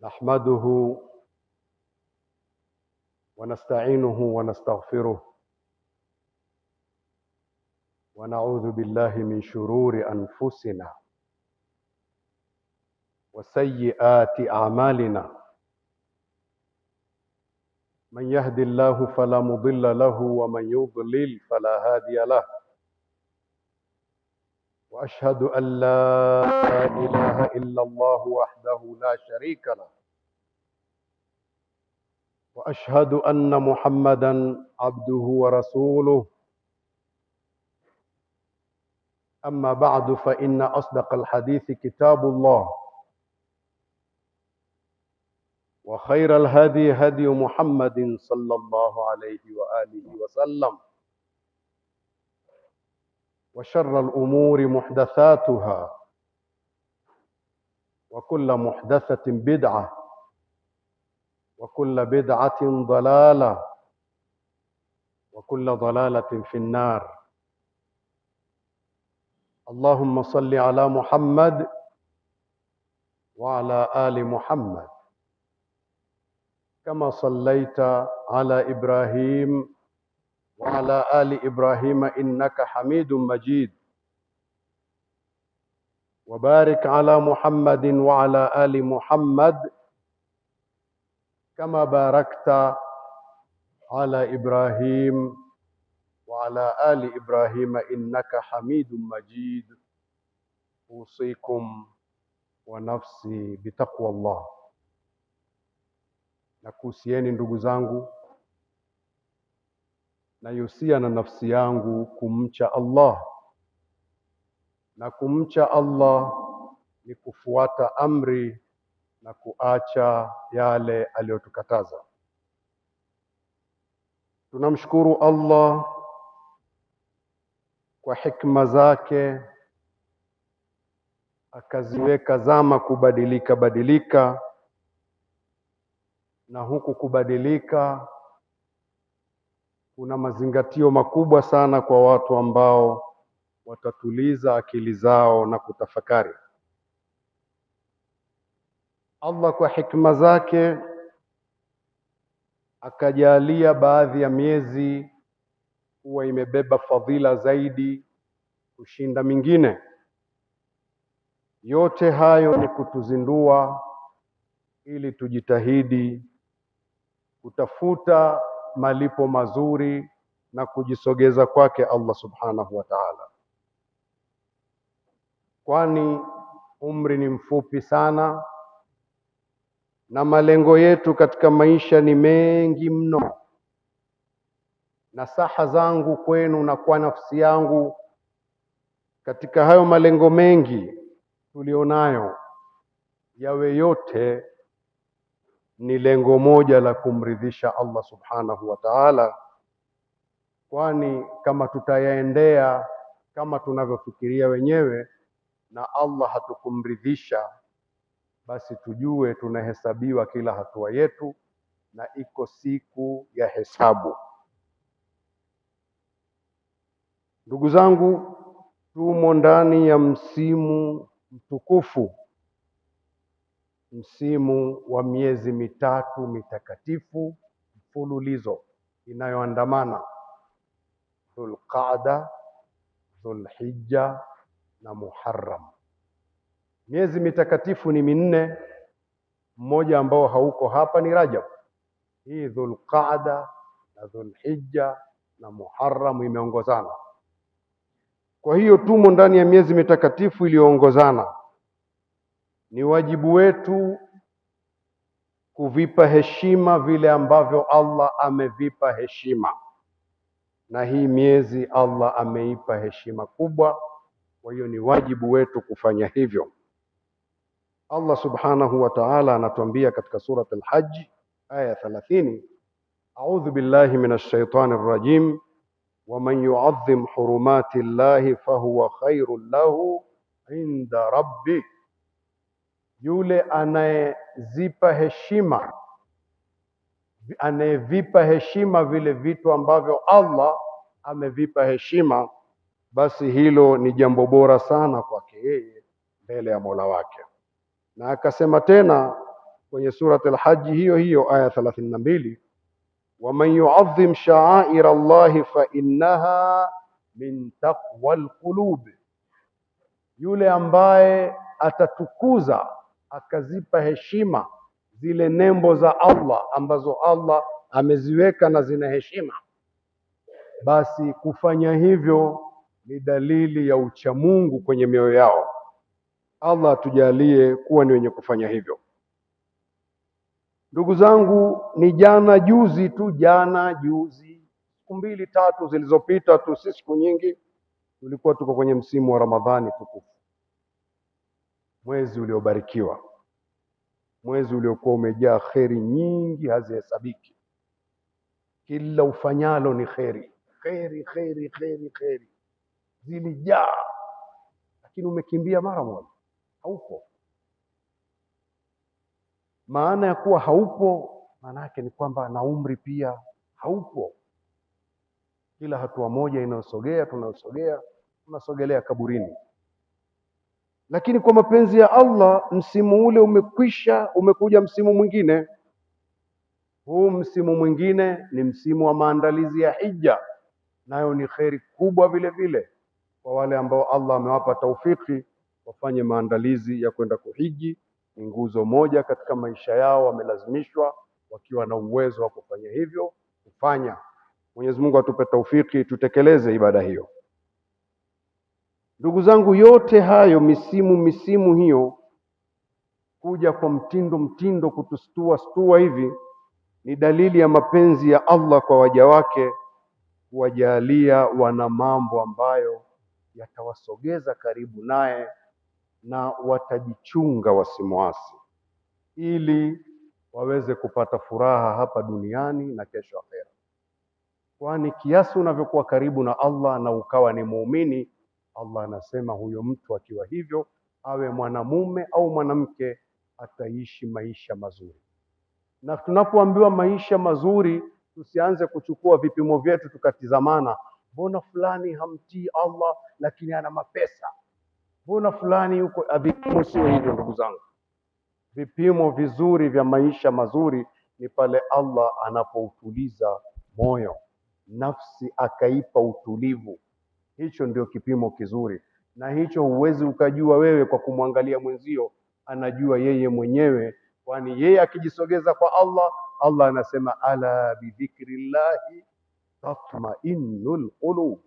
نحمده ونستعينه ونستغفره ونعوذ بالله من شرور أنفسنا وسيئات أعمالنا. من يهد الله فلا مضل له ومن يضلل فلا هادي له. وأشهد أن لا إله إلا الله وحده لا شريك له، وأشهد أن محمدا عبده ورسوله. أما بعد، فإن أصدق الحديث كتاب الله، وخير الهدي هدي محمد صلى الله عليه وآله وسلم، وشر الأمور محدثاتها، وكل محدثة بدعة، وكل بدعة ضلالة، وكل ضلالة في النار. اللهم صل على محمد وعلى آل محمد كما صليت على إبراهيم وعلى آل إبراهيم إنك حميد مجيد. وبارك على محمد وعلى آل محمد كما باركت على إبراهيم وعلى آل إبراهيم إنك حميد مجيد. أوصيكم ونفسي بتقوى الله. Nakuhusieni ndugu zangu, nayusia na nafsi yangu kumcha Allah. Na kumcha Allah ni kufuata amri na kuacha yale aliyotukataza. Tunamshukuru Allah kwa hikma zake, akaziweka zama kubadilika, na huku kubadilika kuna mazingatio makubwa sana kwa watu ambao watatuliza akili zao na kutafakari. Allah kwa hikma zake akajalia baadhi ya miezi huwa imebeba fadhila zaidi kushinda mingine. Yote hayo ni kutuzindua ili tujitahidi kutafuta malipo mazuri na kujisogeza kwake Allah subhanahu wa ta'ala, kwani umri ni mfupi sana na malengo yetu katika maisha ni mengi mno. Nasaha zangu kwenu na kwa nafsi yangu, katika hayo malengo mengi tulionayo, yawe yote ni lengo moja la kumridhisha Allah subhanahu wa ta'ala, kwani kama tutayaendea kama tunavyofikiria wenyewe na Allah hatukumridhisha, basi tujue tunahesabiwa kila hatua yetu na iko siku ya hesabu. Ndugu zangu, tumo ndani ya msimu mtukufu, msimu wa miezi mitatu mitakatifu mfululizo inayoandamana: Dhulqaada, Dhulhijja na Muharram. Miezi mitakatifu ni minne, mmoja ambao hauko hapa ni Rajab. Hii Dhulqaada na Dhulhijja na Muharram imeongozana. Kwa hiyo tumo ndani ya miezi mitakatifu iliyoongozana. Ni wajibu wetu kuvipa heshima vile ambavyo Allah amevipa heshima, na hii miezi Allah ameipa heshima kubwa. Kwa hiyo ni wajibu wetu kufanya hivyo. Allah subhanahu wa ta'ala anatuambia katika surat al-Hajj aya 30, a'udhu billahi minash shaitani rrajim, ومن يعظم حرمات الله فهو خير له عند ربه. Yule anayevipa heshima vile vitu ambavyo Allah amevipa heshima, basi hilo ni jambo bora sana kwake yeye mbele ya Mola wake. Na akasema tena, kwenye surat al-Hajj hiyo hiyo aya 32, waman yu'azzim sha'air Allah fa innaha min taqwal qulub, yule ambaye atatukuza akazipa heshima zile nembo za Allah ambazo Allah ameziweka na zina heshima, basi kufanya hivyo ni dalili ya uchamungu kwenye mioyo yao. Allah atujalie kuwa ni wenye kufanya hivyo. Ndugu zangu, ni jana juzi, siku 2-3 zilizopita tu, si siku nyingi, tulikuwa tuko kwenye msimu wa Ramadhani tukufu, mwezi uliobarikiwa, mwezi uliokuwa umejaa kheri nyingi hazihesabiki. Kila ufanyalo ni kheri, kheri zilijaa, lakini umekimbia mara moja, haupo. Maana ya kuwa haupo, maana yake ni kwamba na umri pia haupo. Kila hatua moja inayosogea tunasogelea kaburini. Lakini kwa mapenzi ya Allah, msimu ule umekwisha, umekuja msimu mwingine. Huu msimu mwingine ni msimu wa maandalizi ya hija, nayo ni kheri kubwa vile vile kwa wale ambao Allah amewapa taufiki wafanye maandalizi ya kwenda kuhiji. Ni nguzo moja katika maisha yao, wamelazimishwa, wakiwa na uwezo wa kufanya hivyo kufanya. Mwenyezi Mungu atupe taufiki tutekeleze ibada hiyo. Ndugu zangu, yote hayo misimu hiyo kuja kwa mtindo kutustua hivi ni dalili ya mapenzi ya Allah kwa waja wake, kuwajalia wana mambo ambayo yatawasogeza karibu naye na watajichunga wasimwasi, ili waweze kupata furaha hapa duniani na kesho akhera. Kwani kiasi unavyokuwa karibu na Allah na ukawa ni muumini, Allah anasema huyo mtu akiwa hivyo, awe mwanamume au mwanamke, ataishi maisha mazuri. Na tunapoambiwa maisha mazuri, tusianze kuchukua vipimo vyetu tukatizamana, mbona fulani hamtii Allah lakini ana mapesa, mbona fulani yuko. Vipimo sio hivyo ndugu zangu. Vipimo vizuri vya maisha mazuri ni pale Allah anapoutuliza moyo, nafsi akaipa utulivu. Hicho ndio kipimo kizuri, na hicho huwezi ukajua wewe kwa kumwangalia mwenzio, anajua yeye mwenyewe. Kwani yeye akijisogeza kwa Allah, Allah anasema ala bidhikrillahi tatma'innul qulub,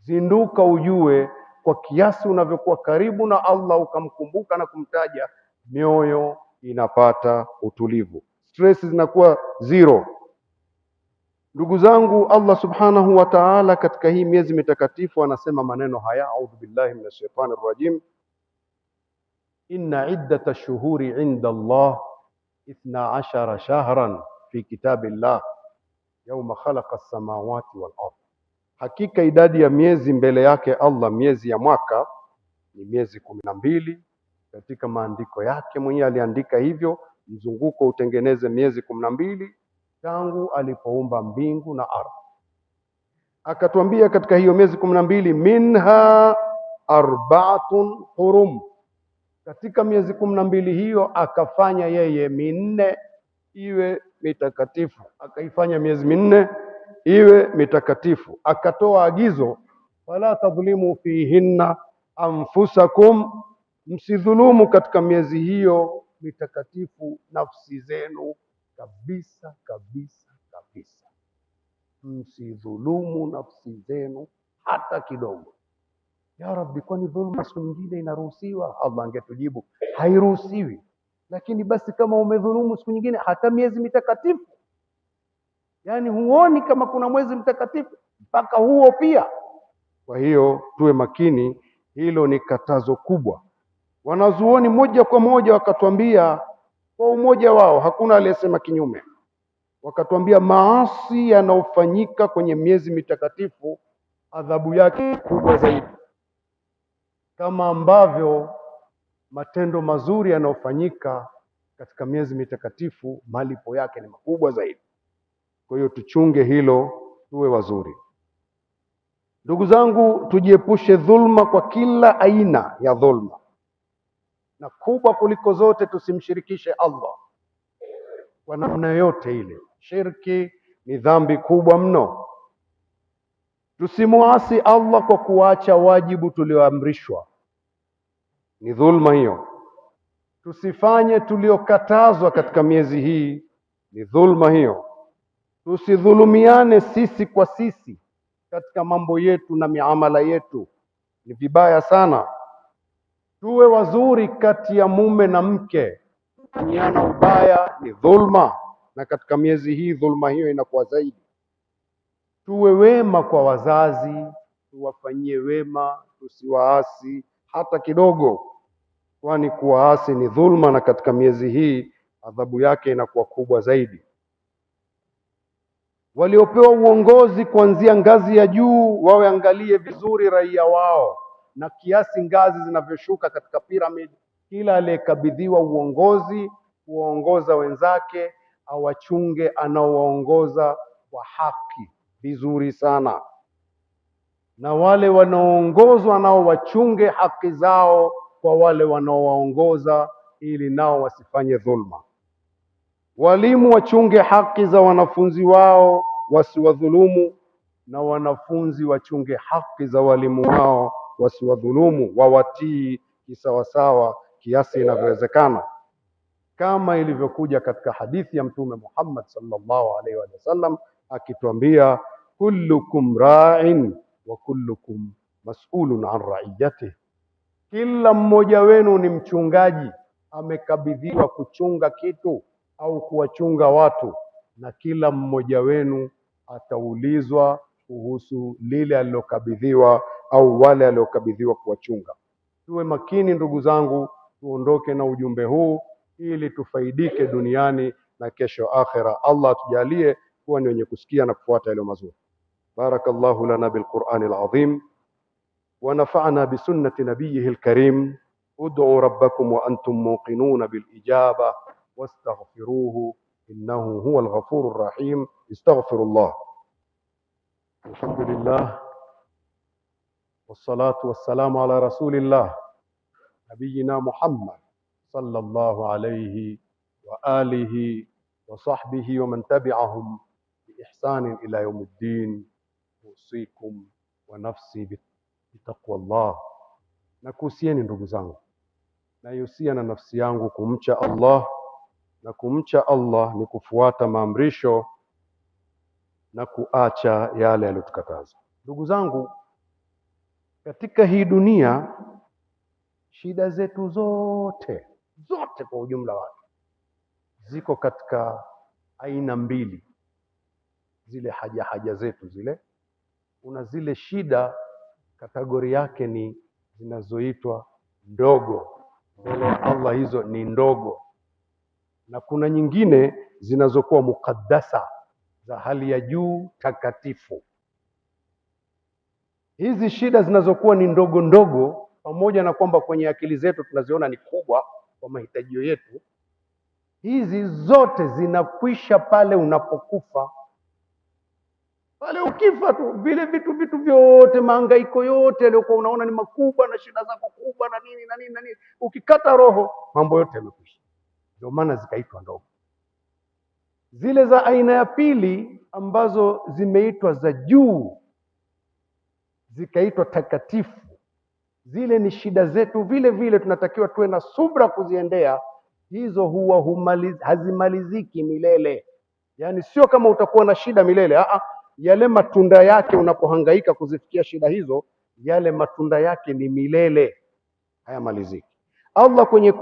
zinduka ujue kwa kiasi unavyokuwa karibu na Allah ukamkumbuka na kumtaja, mioyo inapata utulivu, stress zinakuwa zero. Ndugu zangu, Allah subhanahu wa ta'ala katika hii miezi mitakatifu anasema maneno haya, a'udhu billahi minash shaitanir rajim, inna iddata shuhuri inda Allah 12 shahran fi kitabillah yawma khalaqa as-samawati wal ardh, hakika idadi ya miezi mbele yake Allah, miezi ya mwaka ni miezi 12 katika maandiko yake. Mwenyewe aliandika hivyo, mzunguko utengeneze miezi 12 tangu alipoumba mbingu na ardhi. Akatuambia katika hiyo miezi 12, minha arba'atun hurum, katika miezi 12 hiyo akafanya yeye minne iwe mitakatifu, akaifanya miezi minne iwe mitakatifu. Akatoa agizo, wala tadhlimu fihinna anfusakum, msidhulumu katika miezi hiyo mitakatifu nafsi zenu kabisa. Msidhulumu nafsi zenu hata kidogo. Ya Rabbi, kwani dhulma siku nyingine inaruhusiwa? Allah angetujibu hairuhusiwi. Lakini basi kama umedhulumu siku nyingine, hata miezi mitakatifu, yani huoni kama kuna mwezi mtakatifu mpaka huo pia? Kwa hiyo tuwe makini, hilo ni katazo kubwa. Wanazuoni moja kwa moja wakatuambia kwa umoja wao, hakuna aliyesema kinyume, wakatuambia maasi yanayofanyika kwenye miezi mitakatifu adhabu yake kubwa zaidi, kama ambavyo matendo mazuri yanayofanyika katika miezi mitakatifu malipo yake ni makubwa zaidi. Kwa hiyo tuchunge hilo, tuwe wazuri. Ndugu zangu, tujiepushe dhulma kwa kila aina ya dhulma, na kubwa kuliko zote tusimshirikishe Allah. kwa namna yote ile. Shirki ni dhambi kubwa mno. Tusimuasi Allah kwa kuacha wajibu tulioamrishwa, ni dhulma hiyo. Tusifanye tuliokatazwa katika miezi hii, ni dhulma hiyo. Tusidhulumiane sisi kwa sisi katika mambo yetu na miamala yetu, ni vibaya sana. Tuwe wazuri kati ya mume na mke, kufanyiana ubaya ni dhulma, na katika miezi hii dhulma hiyo inakuwa zaidi. Tuwe wema kwa wazazi, tuwafanyie wema, tusiwaasi hata kidogo, kwani kuwaasi ni dhulma, na katika miezi hii adhabu yake inakuwa kubwa zaidi. Waliopewa uongozi kuanzia ngazi ya juu waangalie vizuri raia wao, na kiasi ngazi zinavyoshuka katika piramidi, kila aliyekabidhiwa uongozi kuwaongoza wenzake awachunge anaowaongoza kwa haki vizuri sana, na wale wanaoongozwa nao wachunge haki zao kwa wale wanaowaongoza, ili nao wasifanye dhulma. Walimu wachunge haki za wanafunzi wao, wasiwadhulumu, na wanafunzi wachunge haki za walimu wao, wasiwadhulumu, wawatii kisawasawa kiasi inavyowezekana, kama ilivyokuja katika hadithi ya Mtume Muhammad sallallahu alaihi wasallam akituambia, kullukum ra'in wa kullukum mas'ulun an ra'iyatihi, kila mmoja wenu ni mchungaji, amekabidhiwa kuchunga kitu au kuwachunga watu, na kila mmoja wenu ataulizwa kuhusu lile alilokabidhiwa au wale aliokabidhiwa kuwachunga. Tuwe makini ndugu zangu, tuondoke na ujumbe huu ili tufaidike duniani na kesho akhera. Allah atujalie kuwa ni wenye kusikia na kufuata yale mazuri. Barakallahu lana bilqur'anil azim wa nafa'na bi sunnati nabiyyihil karim. Ud'u rabbakum wa antum muqinun bil ijaba wastaghfiruhu innahu huwal ghafurur rahim. Astaghfirullah. Alhamdulillah wassalatu wassalamu ala rasulillah nabiyina Muhammad sallallahu alayhi wa alihi wa sahbihi wa man tabi'ahum bi ihsanin ila yawmiddin. Usikum wa nafsi bitaqwallah. Na kuhusieni ndugu zangu, na yusia na nafsi yangu kumcha Allah, na kumcha Allah ni kufuata maamrisho na kuacha yale aliyotukataza. Ndugu zangu, katika hii dunia shida zetu zote kwa ujumla wake ziko katika aina mbili. Zile haja zetu zile, kuna zile shida kategori yake ni zinazoitwa ndogo, mbele ya Allah hizo ni ndogo, na kuna nyingine zinazokuwa mukaddasa, za hali ya juu, takatifu. Hizi shida zinazokuwa ni ndogo ndogo, pamoja na kwamba kwenye akili zetu tunaziona ni kubwa kwa mahitajio yetu, hizi zote zinakwisha pale unapokufa. Pale ukifa tu, vile vitu vyote, mahangaiko yote yaliyokuwa unaona ni makubwa na shida zako kubwa na nini, ukikata roho mambo yote yamekwisha. Ndio maana zikaitwa ndogo. Zile za aina ya pili ambazo zimeitwa za juu zikaitwa takatifu, zile ni shida zetu vile tunatakiwa tuwe na subra kuziendea. Hizo huwa hazimaliziki milele. Yaani sio kama utakuwa na shida milele. Yale matunda yake unapohangaika kuzifikia shida hizo, yale matunda yake ni milele, hayamaliziki. Allah kwenye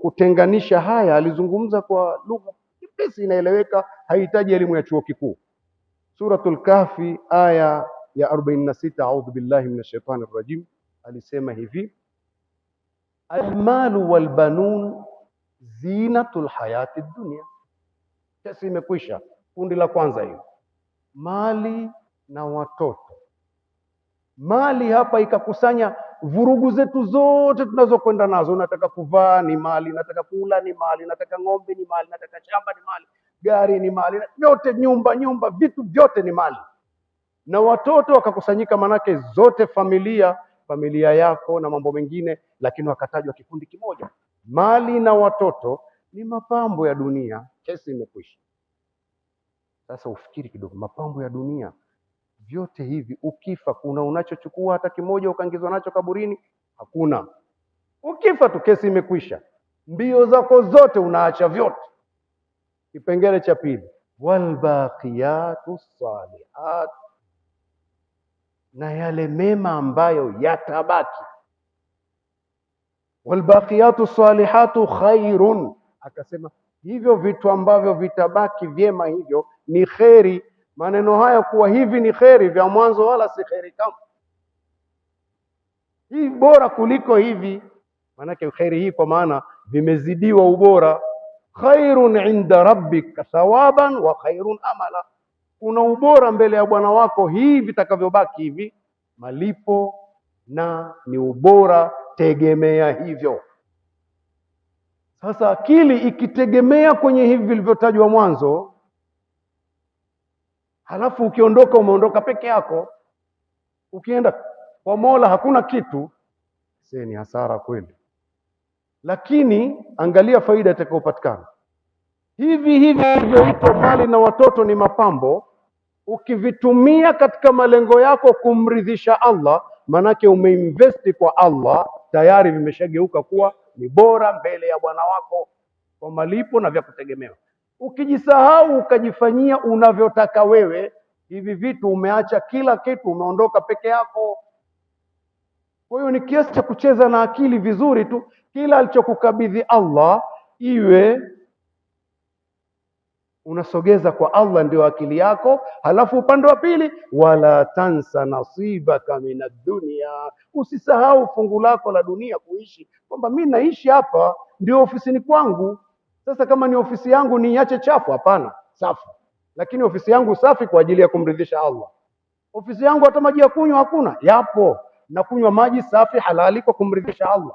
kutenganisha haya alizungumza kwa lugha nyepesi inaeleweka, haihitaji elimu ya chuo kikuu. Suratul Kahfi aya ya 46, a'udhu billahi minash shaitanir rajim, alisema hivi: almalu walbanun zinatul hayatid dunya. Kesi imekwisha. Kundi la kwanza hilo, mali na watoto. Mali hapa ikakusanya vurugu zetu zote tunazokwenda nazo. Nataka kuvaa ni mali, nataka kula ni mali, nataka ng'ombe ni mali, nataka shamba ni mali, gari ni mali, vyote, nyumba, vitu vyote ni mali. Na watoto wakakusanyika, manake zote familia yako na mambo mengine, lakini wakatajwa kikundi kimoja, mali na watoto. ni mapambo ya dunia, kesi imekwisha. Sasa ufikiri kidogo, mapambo ya dunia vyote hivi, ukifa kuna unachochukua hata kimoja ukaingizwa nacho kaburini? Hakuna. Ukifa tu kesi imekwisha, mbio zako zote unaacha vyote. Kipengele cha pili, walbaqiyatu salihat, na yale mema ambayo yatabaki. Walbaqiyatu salihatu khairun, akasema hivyo vitu ambavyo vitabaki vyema hivyo ni kheri. Maneno haya kuwa hivi ni kheri vya mwanzo wala si kheri kama hii, bora kuliko hivi. Maanake kheri hii kwa maana vimezidiwa ubora. Khairun inda rabbika thawaban wa khairun amala, kuna ubora mbele ya Bwana wako hii vitakavyobaki hivi malipo, na ni ubora tegemea hivyo. Sasa akili ikitegemea kwenye hivi vilivyotajwa mwanzo, halafu ukiondoka umeondoka peke yako, ukienda kwa Mola hakuna kitu, ni hasara kweli. Lakini angalia faida itakayopatikana. Hivi vilivyoitwa mali na watoto ni mapambo, ukivitumia katika malengo yako kumridhisha Allah, manake umeinvesti kwa Allah, tayari vimeshageuka kuwa ni bora mbele ya Bwana wako kwa malipo na vya kutegemewa. Ukijisahau ukajifanyia unavyotaka wewe, hivi vitu umeacha kila kitu, umeondoka peke yako. Kwa hiyo ni kiasi cha kucheza na akili vizuri tu, kila alichokukabidhi Allah iwe unasogeza kwa Allah, ndio akili yako. Halafu upande wa pili, wala tansa nasibaka minad dunya, usisahau fungu lako la dunia kuishi, kwamba mimi naishi hapa ndio ofisini kwangu. Sasa kama ni ofisi yangu niache chafu? Hapana, safi. Lakini ofisi yangu safi kwa ajili ya kumridhisha Allah. Ofisi yangu hata maji ya kunywa hakuna? Yapo, na kunywa maji safi halali kwa kumridhisha Allah.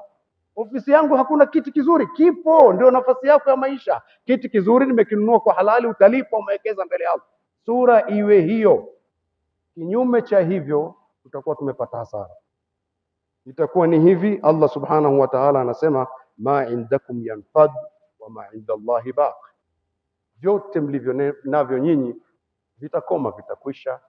Ofisi yangu hakuna kiti kizuri? Kipo, ndio nafasi yako ya maisha. Kiti kizuri nimekinunua kwa halali, utalipa, umewekeza mbele yako. Sura iwe hiyo. Kinyume cha hivyo tutakuwa tumepata hasara. Itakuwa ni hivi, Allah subhanahu wa ta'ala anasema ma indakum yanfad wa ma inda Allahi baq, vyote mlivyo navyo nyinyi vitakoma, vitakwisha,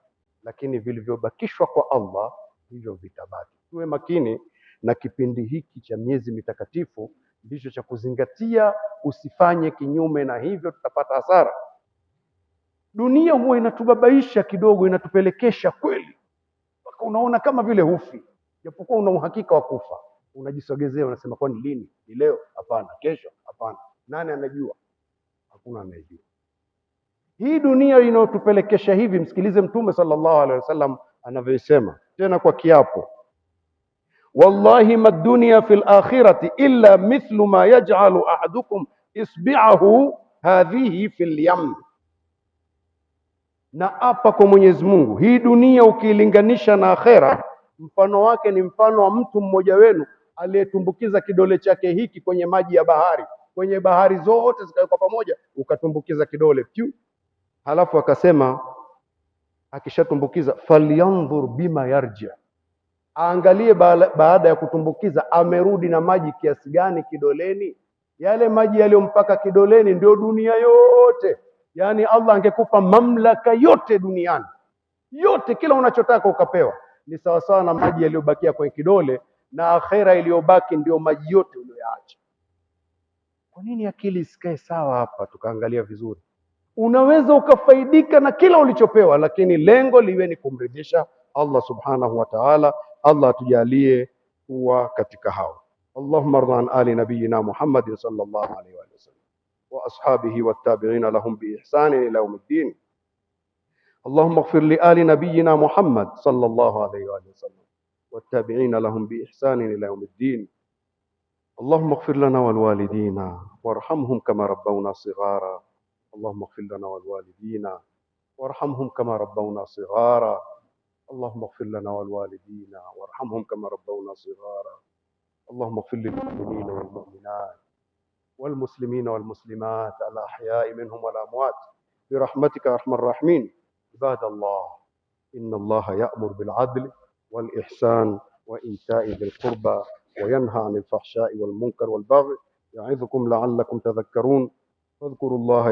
lakini vilivyobakishwa kwa Allah hivyo vitabaki. Tuwe makini na kipindi hiki cha miezi mitakatifu, ndicho cha kuzingatia, usifanye kinyume na hivyo, tutapata hasara. Dunia huwa inatubabaisha kidogo, inatupelekesha kweli mpaka unaona kama vile hufi, japokuwa una uhakika wa kufa. Unajisogezea, unasema kwani lini? Ni leo? Hapana. Kesho? Hapana. Nani anajua? Hakuna anayejua. Hii dunia inayotupelekesha hivi, msikilize Mtume sallallahu alaihi wasallam anavyosema tena kwa kiapo, wallahi ma dunya fil akhirati illa mithlu ma yaj'alu ahadukum isbi'ahu hadhihi fil yam. Na apa kwa Mwenyezi Mungu, hii dunia ukilinganisha na akhera, mfano wake ni mfano wa mtu mmoja wenu aliyetumbukiza kidole chake hiki kwenye maji ya bahari, kwenye bahari zote zikawekwa pamoja, ukatumbukiza kidole piu. Halafu akasema akishatumbukiza, falyanzur bima yarja, aangalie baada ya kutumbukiza amerudi na maji kiasi gani kidoleni. Yale maji yaliyompaka kidoleni ndio dunia yote. Yaani Allah angekupa mamlaka yote duniani, yote, kila unachotaka ukapewa, ni sawa sawa na maji yaliyobakia kwenye kidole, na akhera iliyobaki ndio maji yote uliyoacha. Kwa nini akili isikae sawa hapa tukaangalia vizuri? Unaweza ukafaidika na kila ulichopewa, lakini lengo liwe ni kumridhisha Allah subhanahu wa ta'ala. Allah atujalie kuwa katika hao. Allahumma arda an ali nabiyina Muhammadin sallallahu alaihi wa sallam wa ashabihi wattabi'ina lahum bi ihsan ila yawmiddin. Allahumma ighfir li ali nabiyina Muhammad sallallahu alaihi wa sallam wattabi'ina lahum bi ihsan ila yawmiddin. اللهم اغفر لنا والوالدين وارحمهم كما ربونا صغارا. اللهم اغفر لنا والوالدين وارحمهم كما ربونا صغارا. اللهم اغفر لنا والوالدين وارحمهم كما ربونا صغارا. اللهم اغفر للمؤمنين والمؤمنات والمسلمين والمسلمات الأحياء منهم والأموات برحمتك يا أرحم الراحمين. عباد الله، إن الله يأمر بالعدل والإحسان وإيتاء ذي القربى وينهى عن الفحشاء والمنكر والبغي يعظكم لعلكم تذكرون. فاذكروا الله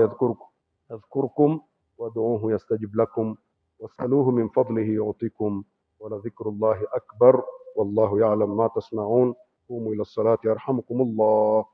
يذكركم وادعوه يستجب لكم واسألوه من فضله يعطيكم ولذكر الله أكبر والله يعلم ما تصنعون. قوموا إلى الصلاة يرحمكم الله.